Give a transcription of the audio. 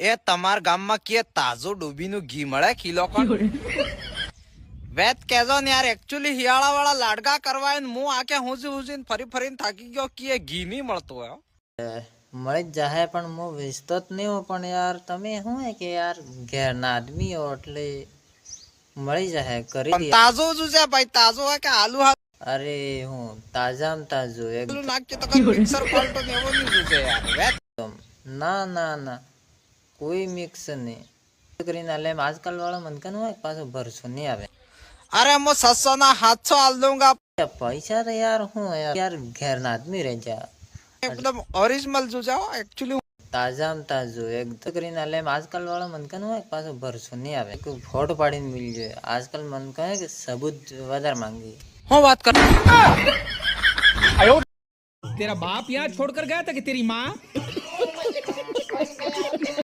એ તમાર ગામમાં કે તાજો ડૂબીનું ઘી મળે કિલો કોણ વેત કેજો ને યાર એકચ્યુઅલી હિયાળા વાળા લાડકા કરવા હું આકે હુંજી ફરી ફરીને થાકી ગયો કે ઘી નહીં મળતો હોય મળી જ જાહે પણ હું વેચતો જ નહીં હું પણ યાર તમે શું હે કે યાર ઘેરના આદમી હો એટલે મળી જાહે કરી પણ તાજો જ છે ભાઈ તાજો હોય કે આલુ અરે હું તાજામાં તાજો આલુ નાખીએ તો કઈ મિક્સર પલટો ને એવો નહીં છે યાર વેત ના ના ના કોઈ મિક્સ નહીં કરીને લે આજકાલ વાળા મનકન હોય પાછો ભરસો નહીં આવે અરે હું 700 ના 700 આલ દઉંગા પૈસા તો યાર હું યાર ઘેરના આદમી રહી જા एकदम ओरिजिनल जो जाओ एक्चुअली તાજામાં તાજો એકદમ કરીને લે આજકાલ વાળા મનકન હોય પાછો ભરસો નહીં આવે કોઈ ફોટો પાડીને મિલ જાય આજકાલ મનકન હે કે સબૂત વધારે માંગી હું વાત कर तेरा बाप यहाँ छोड़कर गया था कि तेरी माँ